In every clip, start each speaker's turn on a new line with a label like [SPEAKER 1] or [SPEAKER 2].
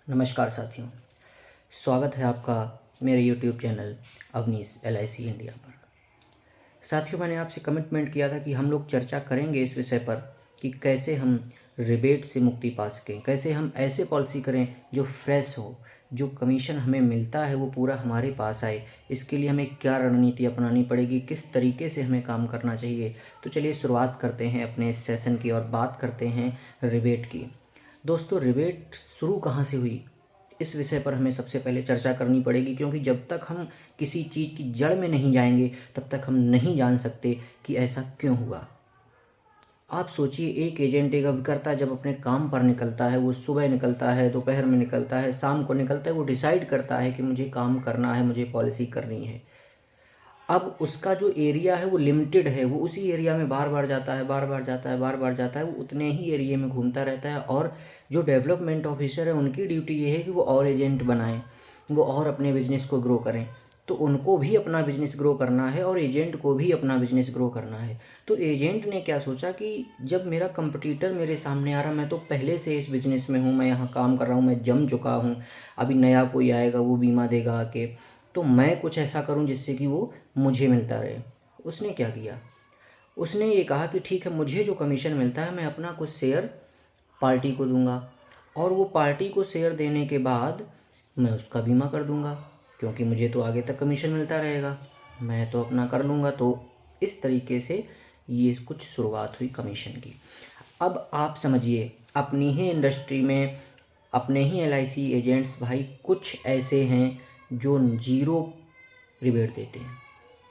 [SPEAKER 1] नमस्कार साथियों, स्वागत है आपका मेरे YouTube channel Avneesh LIC India पर। साथियों, मैंने आपसे कमिटमेंट किया था कि हम लोग चर्चा करेंगे इस विषय पर कि कैसे हम रिबेट से मुक्ति पा सकें, कैसे हम ऐसे पॉलिसी करें जो फ्रेश हो, जो कमीशन हमें मिलता है वो पूरा हमारे पास आए। इसके लिए हमें क्या रणनीति अपनानी पड़ेगी, किस तरीके से हमें काम करना चाहिए। तो चलिए शुरुआत करते हैं अपने इस सेशन की और बात करते हैं रिबेट की। दोस्तों, रिबेट शुरू कहाँ से हुई, इस विषय पर हमें सबसे पहले चर्चा करनी पड़ेगी, क्योंकि जब तक हम किसी चीज़ की जड़ में नहीं जाएंगे तब तक हम नहीं जान सकते कि ऐसा क्यों हुआ। आप सोचिए, एक एजेंट एक अभिकर्ता जब अपने काम पर निकलता है, वो सुबह निकलता है, दोपहर में निकलता है, शाम को निकलता है, वो डिसाइड करता है कि मुझे काम करना है, मुझे पॉलिसी करनी है। अब उसका जो एरिया है वो लिमिटेड है, वो उसी एरिया में बार बार जाता है, बार बार जाता है, बार बार जाता है, वो उतने ही एरिया में घूमता रहता है। और जो डेवलपमेंट ऑफिसर है उनकी ड्यूटी ये है कि वो और एजेंट बनाएं, वो और अपने बिजनेस को ग्रो करें। तो उनको भी अपना बिजनेस ग्रो करना है और एजेंट को भी अपना बिजनेस ग्रो करना है। तो एजेंट ने क्या सोचा कि जब मेरा कंपटीटर मेरे सामने आ रहा, मैं तो पहले से इस बिज़नेस में हूँ, मैं यहाँ काम कर रहा हूँ, मैं जम चुका हूँ, अभी नया कोई आएगा वो बीमा देगा आके, तो मैं कुछ ऐसा करूं जिससे कि वो मुझे मिलता रहे। उसने क्या किया, उसने ये कहा कि ठीक है, मुझे जो कमीशन मिलता है मैं अपना कुछ शेयर पार्टी को दूंगा, और वो पार्टी को शेयर देने के बाद मैं उसका बीमा कर दूंगा, क्योंकि मुझे तो आगे तक कमीशन मिलता रहेगा, मैं तो अपना कर लूँगा। तो इस तरीके से ये कुछ शुरुआत हुई कमीशन की। अब आप समझिए, अपनी ही इंडस्ट्री में अपने ही LIC एजेंट्स भाई कुछ ऐसे हैं जो ज़ीरो रिबेट देते हैं,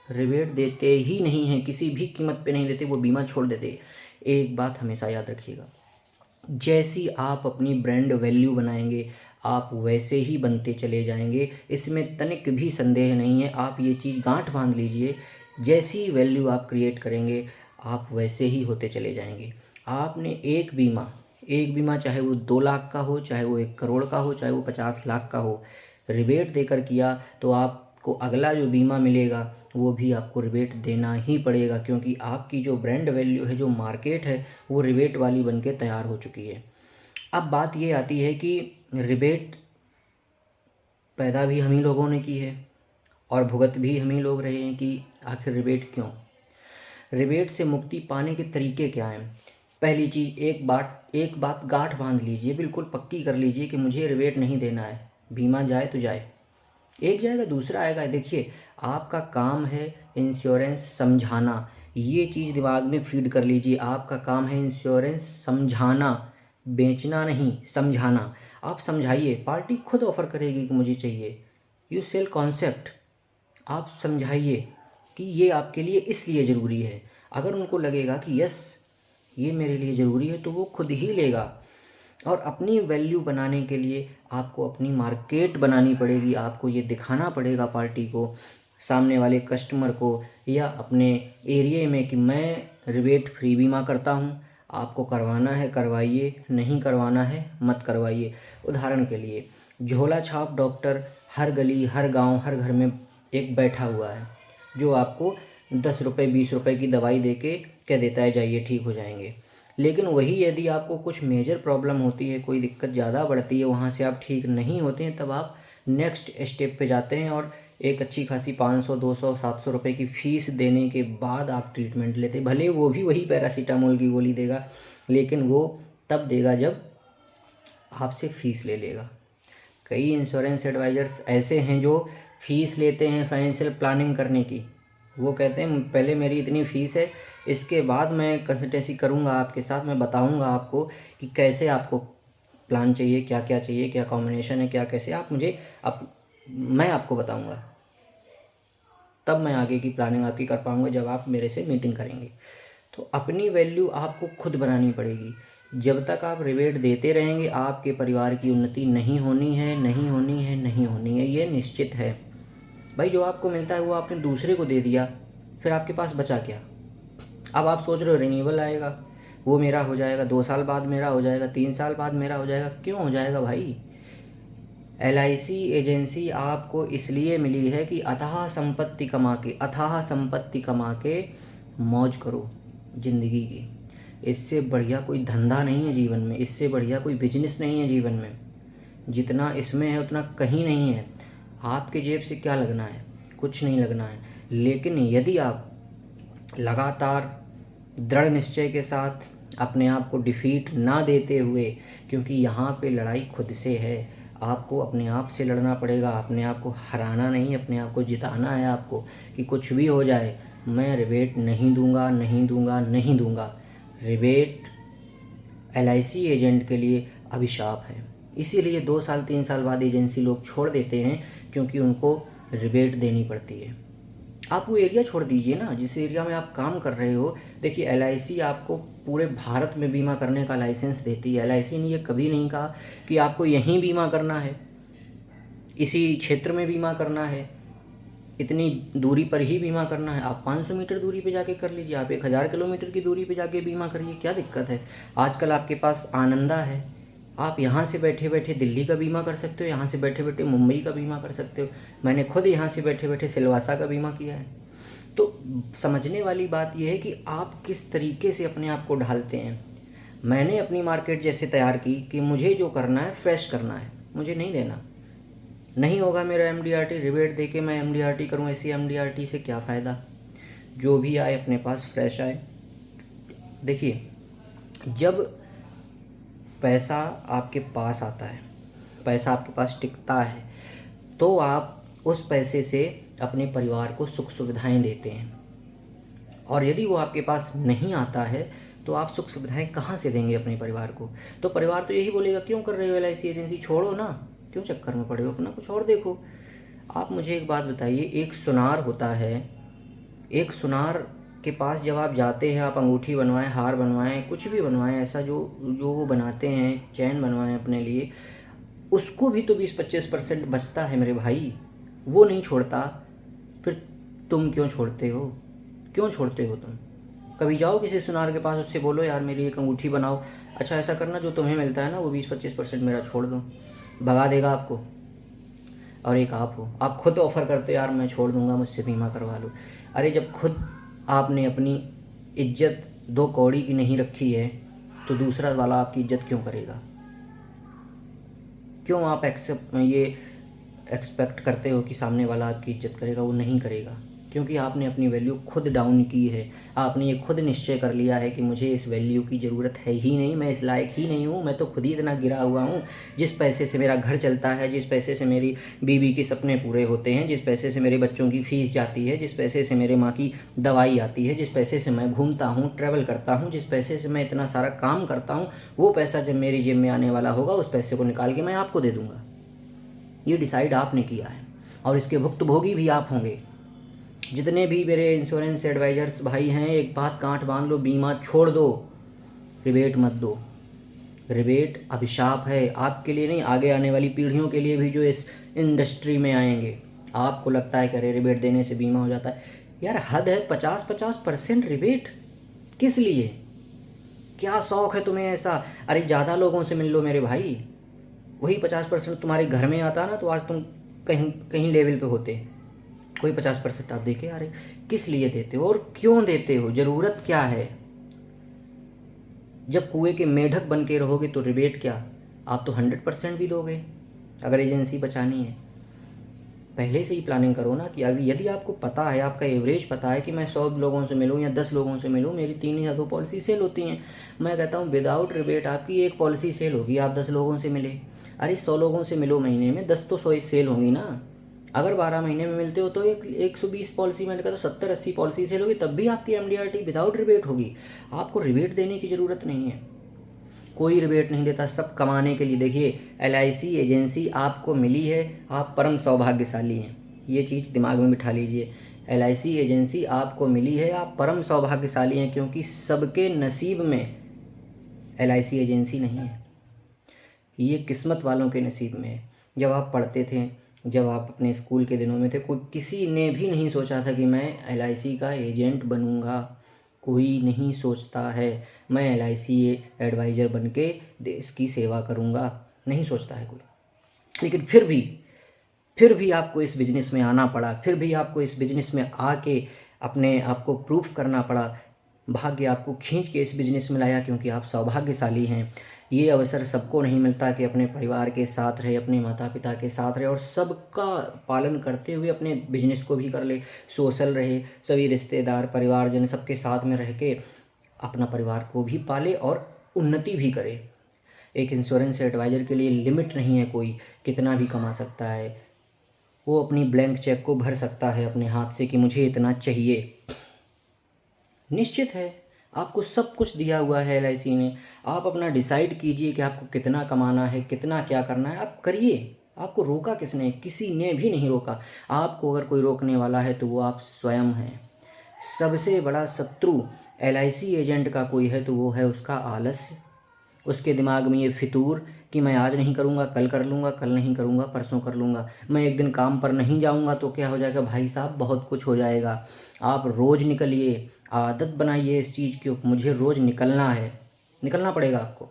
[SPEAKER 1] रिबेट देते ही नहीं हैं, किसी भी कीमत पे नहीं देते, वो बीमा छोड़ देते। एक बात हमेशा याद रखिएगा, जैसी आप अपनी ब्रांड वैल्यू बनाएंगे आप वैसे ही बनते चले जाएंगे, इसमें तनिक भी संदेह नहीं है। आप ये चीज़ गांठ बांध लीजिए, जैसी वैल्यू आप क्रिएट करेंगे आप वैसे ही होते चले जाएंगे। आपने एक बीमा चाहे वो 2 लाख का हो, चाहे वो 1 करोड़ का हो, चाहे वो 50 लाख का हो, रिबेट देकर किया तो आपको अगला जो बीमा मिलेगा वो भी आपको रिबेट देना ही पड़ेगा, क्योंकि आपकी जो ब्रांड वैल्यू है, जो मार्केट है, वो रिबेट वाली बन के तैयार हो चुकी है। अब बात ये आती है कि रिबेट पैदा भी हम ही लोगों ने की है और भुगत भी हम ही लोग रहे हैं कि आखिर रिबेट क्यों। रिबेट से मुक्ति पाने के तरीके क्या हैं। पहली चीज़, एक बात गांठ बांध लीजिए, बिल्कुल पक्की कर लीजिए कि मुझे रिबेट नहीं देना है। बीमा जाए तो जाए, एक जाएगा दूसरा आएगा। देखिए, आपका काम है इंश्योरेंस समझाना, ये चीज़ दिमाग में फीड कर लीजिए। आपका काम है इंश्योरेंस समझाना, बेचना नहीं, समझाना। आप समझाइए, पार्टी खुद ऑफर करेगी कि मुझे चाहिए। यू सेल कॉन्सेप्ट, आप समझाइए कि ये आपके लिए इसलिए ज़रूरी है। अगर उनको लगेगा कि यस ये मेरे लिए ज़रूरी है तो वो खुद ही लेगा। और अपनी वैल्यू बनाने के लिए आपको अपनी मार्केट बनानी पड़ेगी, आपको ये दिखाना पड़ेगा पार्टी को, सामने वाले कस्टमर को या अपने एरिया में कि मैं रिबेट फ्री बीमा करता हूँ। आपको करवाना है करवाइए, नहीं करवाना है मत करवाइए। उदाहरण के लिए, झोला छाप डॉक्टर हर गली, हर गांव, हर घर में एक बैठा हुआ है जो आपको 10 रुपये 20 रुपये की दवाई दे के कह देता है जाइए ठीक हो जाएंगे। लेकिन वही यदि आपको कुछ मेजर प्रॉब्लम होती है, कोई दिक्कत ज़्यादा बढ़ती है, वहाँ से आप ठीक नहीं होते हैं, तब आप नेक्स्ट स्टेप पे जाते हैं और एक अच्छी खासी 500 200 700 रुपये की फ़ीस देने के बाद आप ट्रीटमेंट लेते हैं। भले वो भी वही पैरासीटामोल की गोली देगा, लेकिन वो तब देगा जब आपसे फ़ीस ले लेगा। कई इंश्योरेंस एडवाइज़र्स ऐसे हैं जो फ़ीस लेते हैं फाइनेंशियल प्लानिंग करने की। वो कहते हैं पहले मेरी इतनी फ़ीस है, इसके बाद मैं कंसल्टेंसी करूँगा आपके साथ, मैं बताऊँगा आपको कि कैसे आपको प्लान चाहिए, क्या क्या चाहिए, क्या कॉम्बिनेशन है, क्या कैसे आप मुझे मैं आपको बताऊँगा, तब मैं आगे की प्लानिंग आपकी कर पाऊँगा जब आप मेरे से मीटिंग करेंगे। तो अपनी वैल्यू आपको खुद बनानी पड़ेगी। जब तक आप रिबेट देते रहेंगे आपके परिवार की उन्नति नहीं होनी है, नहीं होनी है, नहीं होनी है, ये निश्चित है। भाई, जो आपको मिलता है वो आपने दूसरे को दे दिया, फिर आपके पास बचा क्या। अब आप सोच रहे हो रिन्यूअल आएगा, वो मेरा हो जाएगा, 2 साल बाद मेरा हो जाएगा, 3 साल बाद मेरा हो जाएगा। क्यों हो जाएगा भाई। LIC एजेंसी आपको इसलिए मिली है कि अथाह संपत्ति कमा के मौज करो ज़िंदगी की। इससे बढ़िया कोई धंधा नहीं है जीवन में, इससे बढ़िया कोई बिजनेस नहीं है जीवन में। जितना इसमें है उतना कहीं नहीं है। आपके जेब से क्या लगना है, कुछ नहीं लगना है। लेकिन यदि आप लगातार दृढ़ निश्चय के साथ अपने आप को डिफीट ना देते हुए, क्योंकि यहाँ पे लड़ाई खुद से है, आपको अपने आप से लड़ना पड़ेगा। अपने आप को हराना नहीं, अपने आप को जिताना है आपको, कि कुछ भी हो जाए मैं रिबेट नहीं दूंगा, नहीं दूंगा, नहीं दूंगा। रिबेट LIC एजेंट के लिए अभिशाप है। इसीलिए 2 साल 3 साल बाद एजेंसी लोग छोड़ देते हैं, क्योंकि उनको रिबेट देनी पड़ती है। आप वो एरिया छोड़ दीजिए ना जिस एरिया में आप काम कर रहे हो। देखिए LIC आपको पूरे भारत में बीमा करने का लाइसेंस देती है। LIC ने ये कभी नहीं कहा कि आपको यहीं बीमा करना है, इसी क्षेत्र में बीमा करना है, इतनी दूरी पर ही बीमा करना है। आप 500 मीटर दूरी पे जाके कर लीजिए, आप 1000 किलोमीटर की दूरी पे जाके बीमा करिए, क्या दिक्कत है। आजकल आपके पास आनंदा है, आप यहाँ से बैठे बैठे दिल्ली का बीमा कर सकते हो, यहाँ से बैठे बैठे मुंबई का बीमा कर सकते हो। मैंने खुद यहाँ से बैठे बैठे सिलवासा का बीमा किया है। तो समझने वाली बात यह है कि आप किस तरीके से अपने आप को ढालते हैं। मैंने अपनी मार्केट जैसे तैयार की कि मुझे जो करना है फ्रेश करना है, मुझे नहीं देना। नहीं होगा मेरा MDRT, रिबेट दे के मैं MDRT करूँ, ऐसी MDRT से क्या फ़ायदा। जो भी आए अपने पास फ्रेश आए। देखिए, जब पैसा आपके पास आता है, पैसा आपके पास टिकता है, तो आप उस पैसे से अपने परिवार को सुख सुविधाएं देते हैं। और यदि वो आपके पास नहीं आता है तो आप सुख सुविधाएं कहाँ से देंगे अपने परिवार को। तो परिवार तो यही बोलेगा, क्यों कर रहे हो LIC एजेंसी, छोड़ो ना, क्यों चक्कर में पड़े हो, अपना कुछ और देखो। आप मुझे एक बात बताइए, एक सुनार होता है, एक सुनार के पास जब आप जाते हैं, आप अंगूठी बनवाएं, हार बनवाएं, कुछ भी बनवाएं, ऐसा जो वो बनाते हैं, चैन बनवाएं अपने लिए, उसको भी तो 20-25% बचता है मेरे भाई, वो नहीं छोड़ता। फिर तुम क्यों छोड़ते हो, क्यों छोड़ते हो तुम। कभी जाओ किसी सुनार के पास, उससे बोलो यार मेरी एक अंगूठी बनाओ। अच्छा ऐसा करना, जो तुम्हें मिलता है ना वो 20-25% मेरा छोड़ दो, भगा देगा आपको। और एक आप हो, आप खुद ऑफ़र करते हो यार मैं छोड़ दूंगा, मुझसे बीमा करवा लो। अरे जब खुद आपने अपनी इज्जत 2 कौड़ी की नहीं रखी है तो दूसरा वाला आपकी इज्जत क्यों करेगा। क्यों आप एक्सपेक्ट करते हो कि सामने वाला आपकी इज्जत करेगा, वो नहीं करेगा। क्योंकि आपने अपनी वैल्यू खुद डाउन की है। आपने ये खुद निश्चय कर लिया है कि मुझे इस वैल्यू की ज़रूरत है ही नहीं, मैं इस लायक ही नहीं हूँ, मैं तो खुद ही इतना गिरा हुआ हूँ। जिस पैसे से मेरा घर चलता है, जिस पैसे से मेरी बीवी के सपने पूरे होते हैं, जिस पैसे से मेरे बच्चों की फ़ीस जाती है, जिस पैसे से मेरे माँ की दवाई आती है, जिस पैसे से मैं घूमता हूँ, ट्रैवल करता हूँ, जिस पैसे से मैं इतना सारा काम करता हूँ, वो पैसा जब मेरी जेब में आने वाला होगा उस पैसे को निकाल के मैं आपको दे दूँगा। ये डिसाइड आपने किया है और इसके भुक्तभोगी भी आप होंगे। जितने भी मेरे इंश्योरेंस एडवाइजर्स भाई हैं, एक बात गांठ बांध लो, बीमा छोड़ दो, रिबेट मत दो। रिबेट अभिशाप है आपके लिए नहीं, आगे आने वाली पीढ़ियों के लिए भी जो इस इंडस्ट्री में आएंगे। आपको लगता है कि अरे रिबेट देने से बीमा हो जाता है, यार हद है। 50-50% रिबेट किस लिए, क्या शौक़ है तुम्हें ऐसा। अरे ज़्यादा लोगों से मिल लो मेरे भाई, वही 50% तुम्हारे घर में आता ना तो आज तुम कहीं कहीं लेवल पे होते। कोई 50% आप देखे, अरे किस लिए देते हो और क्यों देते हो, ज़रूरत क्या है। जब कुएं के मेढक बन के रहोगे तो रिबेट क्या, आप तो 100% भी दोगे अगर एजेंसी बचानी है। पहले से ही प्लानिंग करो ना कि अगर यदि आपको पता है, आपका एवरेज पता है कि मैं 100 लोगों से मिलूँ या 10 लोगों से मिलूँ, मेरी 3 या 2 पॉलिसी सेल होती हैं। मैं कहता हूँ विदाउट रिबेट आपकी 1 पॉलिसी सेल होगी, आप 10 लोगों से मिले। अरे 100 लोगों से मिलो महीने में, 10 तो 100 सेल होंगी ना। अगर 12 महीने में मिलते हो तो 120 पॉलिसी, मैंने कहा तो 70-80 पॉलिसी सेल होगी, तब भी आपकी MDRT विदाउट रिबेट होगी। आपको रिबेट देने की ज़रूरत नहीं है, कोई रिबेट नहीं देता, सब कमाने के लिए। देखिए LIC एजेंसी आपको मिली है, आप परम सौभाग्यशाली हैं, ये चीज़ दिमाग में बिठा लीजिए। LIC एजेंसी आपको मिली है, आप परम सौभाग्यशाली हैं, क्योंकि सबके नसीब में LIC एजेंसी नहीं है, ये किस्मत वालों के नसीब में है। जब आप पढ़ते थे, जब आप अपने स्कूल के दिनों में थे, कोई किसी ने भी नहीं सोचा था कि मैं LIC का एजेंट बनूंगा। कोई नहीं सोचता है मैं LIC एडवाइज़र बन के देश की सेवा करूंगा, नहीं सोचता है कोई। लेकिन फिर भी आपको इस बिज़नेस में आना पड़ा, फिर भी आपको इस बिज़नेस में आके अपने आप को प्रूफ करना पड़ा। भाग्य आपको खींच के इस बिज़नेस में लाया, क्योंकि आप सौभाग्यशाली हैं। ये अवसर सबको नहीं मिलता कि अपने परिवार के साथ रहे, अपने माता पिता के साथ रहे और सबका पालन करते हुए अपने बिजनेस को भी कर ले, सोशल रहे, सभी रिश्तेदार परिवारजन सबके साथ में रह के अपना परिवार को भी पाले और उन्नति भी करे। एक इंश्योरेंस एडवाइज़र के लिए लिमिट नहीं है, कोई कितना भी कमा सकता है। वो अपनी ब्लैंक चेक को भर सकता है अपने हाथ से कि मुझे इतना चाहिए। निश्चित है आपको सब कुछ दिया हुआ है एलआईसी ने। आप अपना डिसाइड कीजिए कि आपको कितना कमाना है, कितना क्या करना है, आप करिए। आपको रोका किसने? किसी ने भी नहीं रोका। आपको अगर कोई रोकने वाला है तो वो आप स्वयं हैं। सबसे बड़ा शत्रु एलआईसी एजेंट का कोई है तो वो है उसका आलस्य। उसके दिमाग में ये फितूर कि मैं आज नहीं करूँगा, कल कर लूँगा, कल नहीं करूँगा, परसों कर लूँगा, मैं एक दिन काम पर नहीं जाऊँगा तो क्या हो जाएगा? भाई साहब बहुत कुछ हो जाएगा। आप रोज़ निकलिए, आदत बनाइए इस चीज़ की, मुझे रोज़ निकलना है, निकलना पड़ेगा आपको।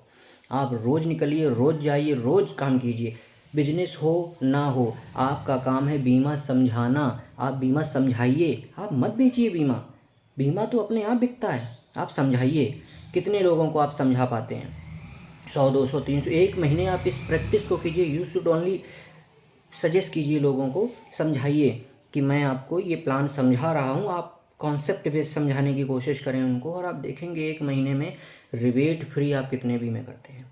[SPEAKER 1] आप रोज़ निकलिए, रोज़ जाइए, रोज़ काम कीजिए। बिजनेस हो ना हो, आपका काम है बीमा समझाना। आप बीमा समझाइए, आप मत बेचिए बीमा। बीमा तो अपने आप बिकता है, आप समझाइए। कितने लोगों को आप समझा पाते हैं? 100, 200, 300, एक महीने आप इस प्रैक्टिस को कीजिए। यू शुड ओनली सजेस्ट कीजिए, लोगों को समझाइए कि मैं आपको ये प्लान समझा रहा हूँ, आप कॉन्सेप्ट बेस समझाने की कोशिश करें उनको, और आप देखेंगे एक महीने में रिबेट फ्री आप कितने भी में करते हैं।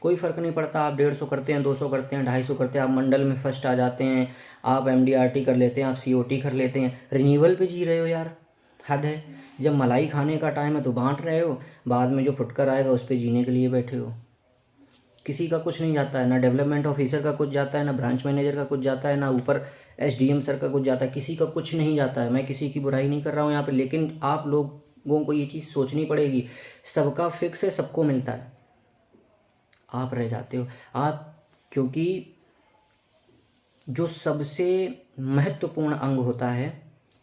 [SPEAKER 1] कोई फ़र्क नहीं पड़ता आप 150 करते हैं, 200 करते हैं, 250 करते हैं, आप मंडल में फर्स्ट आ जाते हैं, आप एमडीआरटी कर लेते हैं, आप सीओटी कर लेते हैं। रिन्यूअल पे जी रहे हो यार, हद है। जब मलाई खाने का टाइम है तो बांट रहे हो, बाद में जो फुटकर आएगा उस पर जीने के लिए बैठे हो। किसी का कुछ नहीं जाता है, ना डेवलपमेंट ऑफिसर का कुछ जाता है, ना ब्रांच मैनेजर का कुछ जाता है, ना ऊपर एसडीएम सर का कुछ जाता है, किसी का कुछ नहीं जाता है। मैं किसी की बुराई नहीं कर रहा हूँ यहाँ पे, लेकिन आप लोगों को ये चीज़ सोचनी पड़ेगी। सबका फिक्स है, सबको मिलता है, आप रह जाते हो। आप क्योंकि जो सबसे महत्वपूर्ण अंग होता है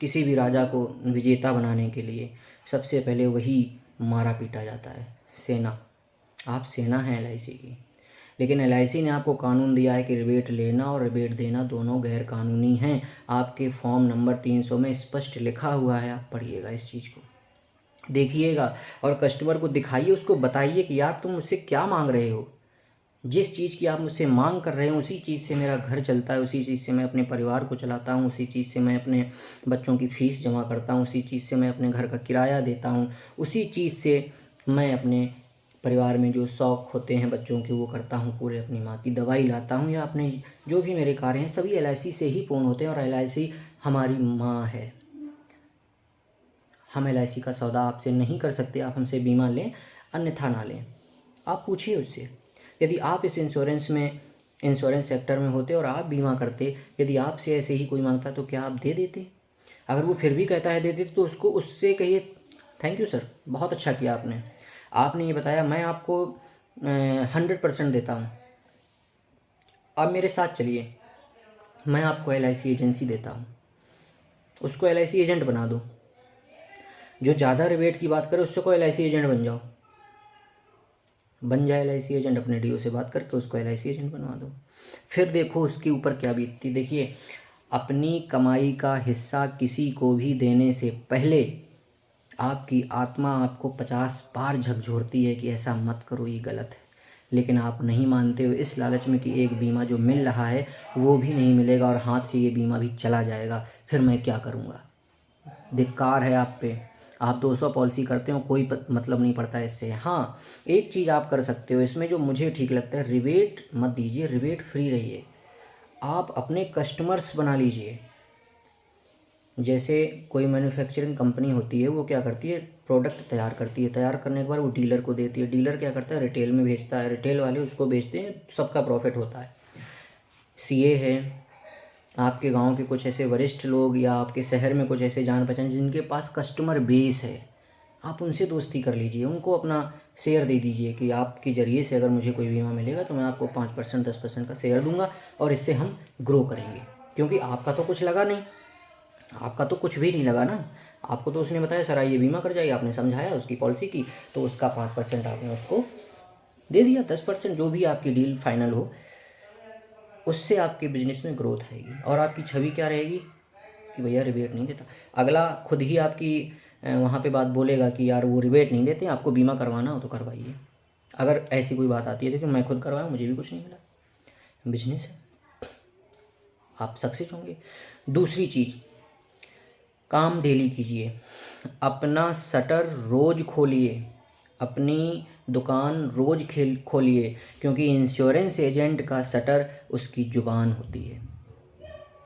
[SPEAKER 1] किसी भी राजा को विजेता बनाने के लिए, सबसे पहले वही मारा पीटा जाता है, सेना। आप सेना हैं एलआईसी की, लेकिन एलआईसी ने आपको कानून दिया है कि रिबेट लेना और रिबेट देना दोनों गैर कानूनी हैं। आपके फॉर्म नंबर 300 में स्पष्ट लिखा हुआ है, आप पढ़िएगा, इस चीज़ को देखिएगा और कस्टमर को दिखाइए, उसको बताइए कि यार तुम मुझसे क्या मांग रहे हो। जिस चीज़ की आप मुझसे मांग कर रहे हो उसी चीज़ से मेरा घर चलता है, उसी चीज़ से मैं अपने परिवार को चलाता हूँ, उसी चीज़ से मैं अपने बच्चों की फ़ीस जमा करता हूँ, उसी चीज़ से मैं अपने घर का किराया देता हूँ, उसी चीज़ से मैं अपने परिवार में जो शौक़ होते हैं बच्चों के वो करता हूँ, पूरे अपनी माँ की दवाई लाता हूँ, या अपने जो भी मेरे कार्य हैं सभी एलआईसी से ही पूर्ण होते हैं। और एलआईसी हमारी माँ है। हम एलआईसी का सौदा आपसे नहीं कर सकते, आप हमसे बीमा लें अन्यथा ना लें। आप पूछिए उससे, यदि आप इस इंश्योरेंस सेक्टर में होते और आप बीमा करते, यदि आपसे ऐसे ही कोई मांगता तो क्या आप दे देते? अगर वो फिर भी कहता है दे देते तो उससे कहिए थैंक यू सर, बहुत अच्छा किया आपने, आपने ये बताया, मैं आपको 100% देता हूँ, आप मेरे साथ चलिए, मैं आपको एलआईसी एजेंसी देता हूँ। उसको एलआईसी एजेंट बना दो। जो ज़्यादा रिबेट की बात करे उससे को एलआईसी एजेंट बन जाओ, बन जाए एलआईसी एजेंट, अपने डीओ से बात करके उसको एलआईसी एजेंट बनवा दो। फिर देखो उसके ऊपर क्या बीतती। देखिए, अपनी कमाई का हिस्सा किसी को भी देने से पहले आपकी आत्मा आपको 50 बार झकझोरती है कि ऐसा मत करो, ये गलत है, लेकिन आप नहीं मानते हो इस लालच में कि एक बीमा जो मिल रहा है वो भी नहीं मिलेगा और हाथ से ये बीमा भी चला जाएगा, फिर मैं क्या करूँगा। धिक्कार है आप पे। आप 200 पॉलिसी करते हो, कोई मतलब नहीं पड़ता इससे। हाँ, एक चीज़ आप कर सकते हो इसमें जो मुझे ठीक लगता है, रिबेट मत दीजिए, रिबेट फ्री रहिए। आप अपने कस्टमर्स बना लीजिए। जैसे कोई मैन्युफैक्चरिंग कंपनी होती है, वो क्या करती है, प्रोडक्ट तैयार करती है, तैयार करने के बाद वो डीलर को देती है, डीलर क्या करता है, रिटेल में भेजता है, रिटेल वाले उसको बेचते हैं, सबका प्रॉफिट होता है। सीए है, आपके गांव के कुछ ऐसे वरिष्ठ लोग या आपके शहर में कुछ ऐसे जान पहचान जिनके पास कस्टमर बेस है, आप उनसे दोस्ती कर लीजिए, उनको अपना शेयर दे दीजिए कि आपके ज़रिए से अगर मुझे कोई बीमा मिलेगा तो मैं आपको 5%, 10% का शेयर दूंगा और इससे हम ग्रो करेंगे। क्योंकि आपका तो कुछ लगा नहीं, आपका तो कुछ भी नहीं लगा ना। आपको तो उसने बताया सर आइए बीमा कर जाइए, आपने समझाया, उसकी पॉलिसी की, तो उसका 5% आपने उसको दे दिया, 10% जो भी आपकी डील फाइनल हो, उससे आपके बिजनेस में ग्रोथ आएगी। और आपकी छवि क्या रहेगी कि भैया रिबेट नहीं देता। अगला खुद ही आपकी वहाँ पे बात बोलेगा कि यार वो रिबेट नहीं देते, आपको बीमा करवाना हो तो करवाइए। अगर ऐसी कोई बात आती है, देखिए मैं खुद करवाया, मुझे भी कुछ नहीं मिला, बिजनेस है, आप सक्सेस होंगे। दूसरी चीज़, काम डेली कीजिए, अपना शटर रोज़ खोलिए, अपनी दुकान रोज़ खोलिए, क्योंकि इंश्योरेंस एजेंट का शटर उसकी ज़ुबान होती है।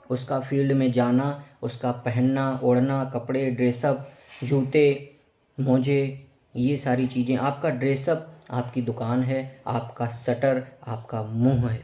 [SPEAKER 1] उसका फील्ड में जाना, उसका पहनना ओढ़ना, कपड़े, ड्रेसअप, जूते, मोजे, ये सारी चीज़ें, आपका ड्रेसअप आपकी दुकान है, आपका शटर आपका मुंह है।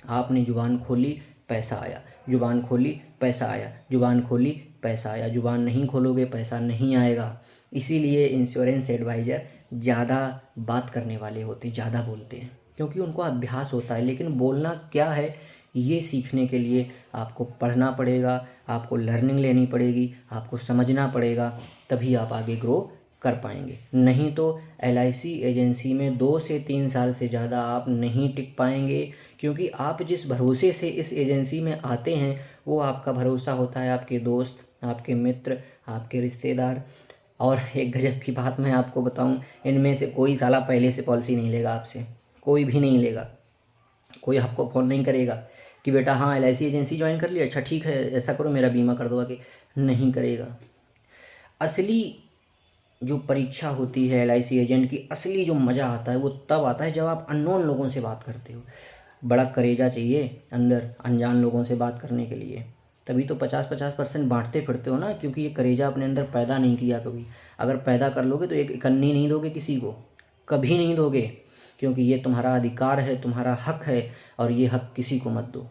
[SPEAKER 1] आपने ज़ुबान खोली, पैसा आया, ज़ुबान खोली, पैसा आया, ज़ुबान खोली, पैसा आया। ज़ुबान नहीं खोलोगे, पैसा नहीं आएगा। इसीलिए इंश्योरेंस एडवाइज़र ज़्यादा बात करने वाले होते हैं, ज़्यादा बोलते हैं, क्योंकि उनको अभ्यास होता है। लेकिन बोलना क्या है, ये सीखने के लिए आपको पढ़ना पड़ेगा, आपको लर्निंग लेनी पड़ेगी, आपको समझना पड़ेगा, तभी आप आगे ग्रो कर पाएंगे। नहीं तो LIC एजेंसी में 2 से 3 साल से ज़्यादा आप नहीं टिक पाएंगे, क्योंकि आप जिस भरोसे से इस एजेंसी में आते हैं वो आपका भरोसा होता है आपके दोस्त, आपके मित्र, आपके रिश्तेदार। और एक गजब की बात मैं आपको बताऊं, इनमें से कोई साला पहले से पॉलिसी नहीं लेगा आपसे, कोई भी नहीं लेगा। कोई आपको फ़ोन नहीं करेगा कि बेटा हाँ LIC एजेंसी ज्वाइन कर लिया, अच्छा ठीक है ऐसा करो मेरा बीमा कर दो आगे, नहीं करेगा। असली जो परीक्षा होती है LIC एजेंट की, असली जो मज़ा आता है वो तब आता है जब आप अननोन लोगों से बात करते हो। बड़ा करेजा चाहिए अंदर अनजान लोगों से बात करने के लिए, तभी तो 50-50% बांटते फिरते हो ना, क्योंकि ये करेजा अपने अंदर पैदा नहीं किया कभी। अगर पैदा कर लोगे तो एक इकन्नी नहीं दोगे किसी को, कभी नहीं दोगे, क्योंकि ये तुम्हारा अधिकार है, तुम्हारा हक है, और ये हक किसी को मत दो।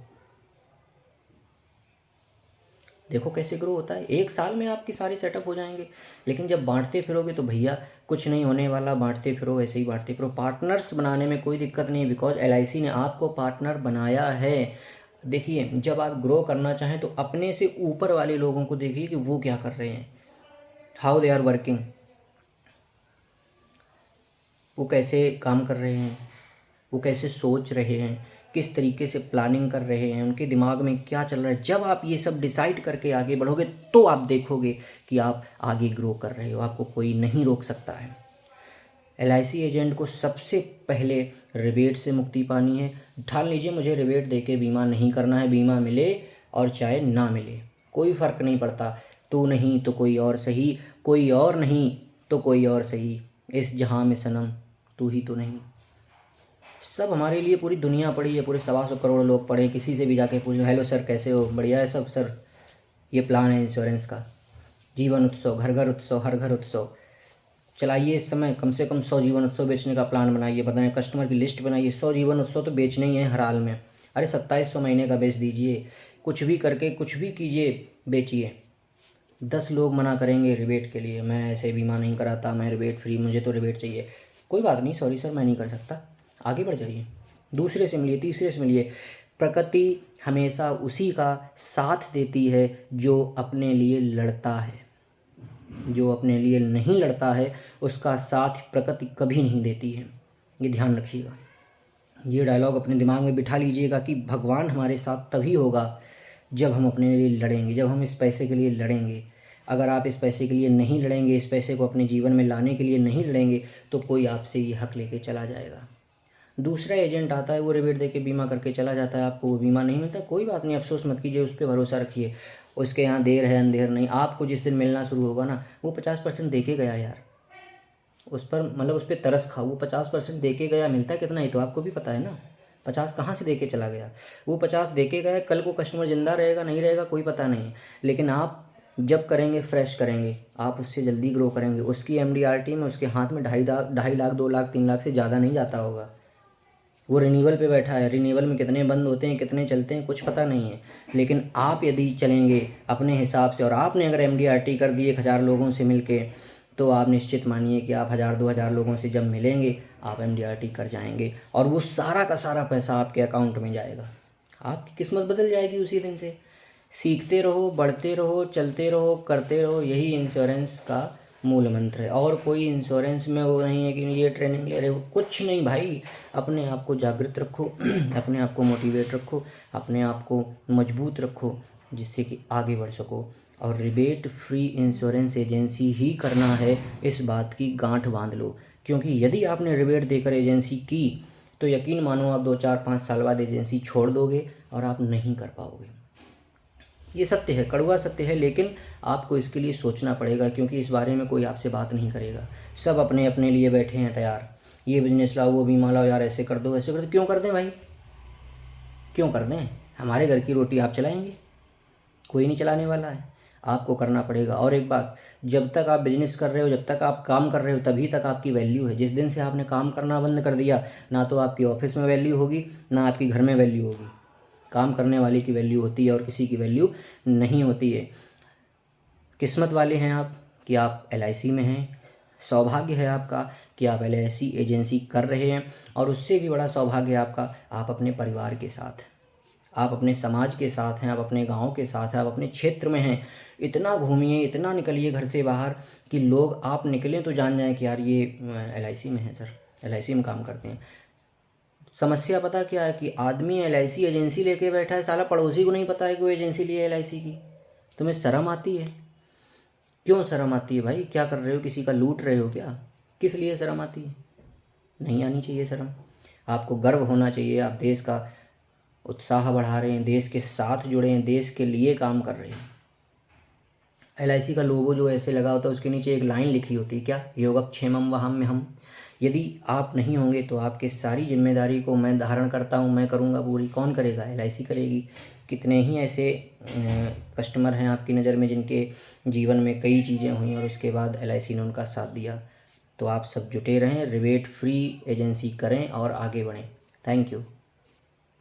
[SPEAKER 1] देखो कैसे ग्रो होता है, 1 साल में आपके सारे सेटअप हो जाएंगे। लेकिन जब बांटते फिरोगे तो भैया कुछ नहीं होने वाला, बांटते फिरो, ऐसे ही बांटते फिरो। पार्टनर्स बनाने में कोई दिक्कत नहीं है, बिकॉज LIC ने आपको पार्टनर बनाया है। देखिए जब आप ग्रो करना चाहें तो अपने से ऊपर वाले लोगों को देखिए कि वो क्या कर रहे हैं, हाउ दे आर वर्किंग, वो कैसे काम कर रहे हैं, वो कैसे सोच रहे हैं, किस तरीके से प्लानिंग कर रहे हैं, उनके दिमाग में क्या चल रहा है। जब आप ये सब डिसाइड करके आगे बढ़ोगे तो आप देखोगे कि आप आगे ग्रो कर रहे हो, आपको कोई नहीं रोक सकता है। LIC एजेंट को सबसे पहले रिबेट से मुक्ति पानी है। ठान लीजिए मुझे रिबेट देके बीमा नहीं करना है, बीमा मिले और चाहे ना मिले कोई फ़र्क नहीं पड़ता। तू नहीं तो कोई और सही, कोई और नहीं तो कोई और सही, इस जहां में सनम तू ही तो नहीं। सब हमारे लिए पूरी दुनिया पड़ी है, पूरे 125 करोड़ लोग पड़े, किसी से भी जाके पूछो हेलो सर कैसे हो, बढ़िया है सब सर। ये प्लान है इंश्योरेंस का, जीवन उत्सव, घर घर उत्सव, हर घर उत्सव चलाइए। इस समय कम से कम 100 जीवन उत्सव बेचने का प्लान बनाइए, बताएं कस्टमर की लिस्ट बनाइए। 100 जीवन उत्सव तो बेचने ही है हर हाल में। अरे 2700 महीने का बेच दीजिए, कुछ भी करके कुछ भी कीजिए, बेचिए। 10 लोग मना करेंगे रिबेट के लिए, मैं ऐसे बीमा नहीं कराता, मैं रिबेट फ्री, मुझे तो रिबेट चाहिए। कोई बात नहीं, सॉरी सर मैं नहीं कर सकता, आगे बढ़ जाइए, दूसरे से मिलिए, तीसरे से मिलिए। प्रकृति हमेशा उसी का साथ देती है जो अपने लिए लड़ता है, जो अपने लिए नहीं लड़ता है उसका साथ प्रकृति कभी नहीं देती है। ये ध्यान रखिएगा, ये डायलॉग अपने दिमाग में बिठा लीजिएगा कि भगवान हमारे साथ तभी होगा जब हम अपने लिए लड़ेंगे, जब हम इस पैसे के लिए लड़ेंगे। अगर आप इस पैसे के लिए नहीं लड़ेंगे, इस पैसे को अपने जीवन में लाने के लिए नहीं लड़ेंगे, तो कोई आपसे ये हक लेके चला जाएगा। दूसरा एजेंट आता है, वो रिबेट देके बीमा करके चला जाता है, आपको वो बीमा नहीं मिलता, कोई बात नहीं, अफसोस मत कीजिए, उस पर भरोसा रखिए। उसके यहाँ देर है अंधेर नहीं, आपको जिस दिन मिलना शुरू होगा ना, वो 50% दे के गया यार, उस पर मतलब उस पर तरस खाओ, वो 50% दे के गया, मिलता है कितना ही तो आपको भी पता है ना। 50 कहाँ से दे के चला गया, वो 50 दे के गया। कल को कस्टमर ज़िंदा रहेगा नहीं रहेगा कोई पता नहीं है, लेकिन आप जब करेंगे फ्रेश करेंगे, आप उससे जल्दी ग्रो करेंगे। उसकी MDRT में उसके हाथ में 2.5 लाख 2 लाख 3 लाख से ज़्यादा नहीं जाता होगा। वो रिन्यूअल पे बैठा है, रिन्यूअल में कितने बंद होते हैं, कितने चलते हैं, कुछ पता नहीं है। लेकिन आप यदि चलेंगे अपने हिसाब से, और आपने अगर MDRT कर दी 1000 लोगों से मिलके, तो आप निश्चित मानिए कि आप 1000-2000 लोगों से जब मिलेंगे आप MDRT कर जाएंगे, और वो सारा का सारा पैसा आपके अकाउंट में जाएगा। आपकी किस्मत बदल जाएगी उसी दिन से। सीखते रहो, बढ़ते रहो, चलते रहो, करते रहो, यही इंश्योरेंस का मूल मंत्र है। और कोई इंश्योरेंस में वो नहीं है कि ये ट्रेनिंग ले रहे हो, कुछ नहीं भाई। अपने आप को जागृत रखो अपने आप को मोटिवेट रखो, अपने आप को मजबूत रखो, जिससे कि आगे बढ़ सको। और रिबेट फ्री इंश्योरेंस एजेंसी ही करना है, इस बात की गांठ बांध लो, क्योंकि यदि आपने रिबेट देकर एजेंसी की तो यकीन मानो आप 2 4 5 साल बाद एजेंसी छोड़ दोगे और आप नहीं कर पाओगे। ये सत्य है, कड़वा सत्य है, लेकिन आपको इसके लिए सोचना पड़ेगा, क्योंकि इस बारे में कोई आपसे बात नहीं करेगा। सब अपने अपने लिए बैठे हैं तैयार, ये बिजनेस लाओ, वो बीमा लाओ, यार ऐसे कर दो, ऐसे कर दो। क्यों कर दें भाई, क्यों कर दें? हमारे घर की रोटी आप चलाएंगे? कोई नहीं चलाने वाला है, आपको करना पड़ेगा। और एक बात, जब तक आप बिजनेस कर रहे हो, जब तक आप काम कर रहे हो, तभी तक आपकी वैल्यू है। जिस दिन से आपने काम करना बंद कर दिया, ना तो आपकी ऑफिस में वैल्यू होगी, ना आपकी घर में वैल्यू होगी। काम करने वाले की वैल्यू होती है और किसी की वैल्यू नहीं होती है। किस्मत वाले हैं आप कि आप LIC में हैं, सौभाग्य है आपका कि आप LIC एजेंसी कर रहे हैं, और उससे भी बड़ा सौभाग्य है आपका, आप अपने परिवार के साथ, आप अपने समाज के साथ हैं, आप अपने गांव के साथ हैं, आप अपने क्षेत्र में हैं। इतना घूमिए, इतना निकलिए घर से बाहर कि लोग आप निकलें तो जान जाएं कि यार ये LIC में है सर, LIC में काम करते हैं। समस्या पता क्या है कि आदमी LIC एजेंसी लेके बैठा है, साला पड़ोसी को नहीं पता है कि वो एजेंसी ली है LIC की। तुम्हें शर्म आती है? क्यों शर्म आती है भाई? क्या कर रहे हो? किसी का लूट रहे हो क्या? किस लिए शर्म आती है? नहीं आनी चाहिए शर्म। आपको गर्व होना चाहिए, आप देश का उत्साह बढ़ा रहे हैं, देश के साथ जुड़े हैं, देश के लिए काम कर रहे हैं। LIC का लोगो जो ऐसे लगा होता है, उसके नीचे एक लाइन लिखी होती है, क्या? योगक्षेमम वहाम्यहम्। यदि आप नहीं होंगे तो आपके सारी जिम्मेदारी को मैं धारण करता हूँ, मैं करूँगा पूरी। कौन करेगा? LIC करेगी। कितने ही ऐसे कस्टमर हैं आपकी नज़र में जिनके जीवन में कई चीज़ें हुई और उसके बाद LIC ने उनका साथ दिया। तो आप सब जुटे रहें, रिबेट फ्री एजेंसी करें और आगे बढ़ें। Thank you.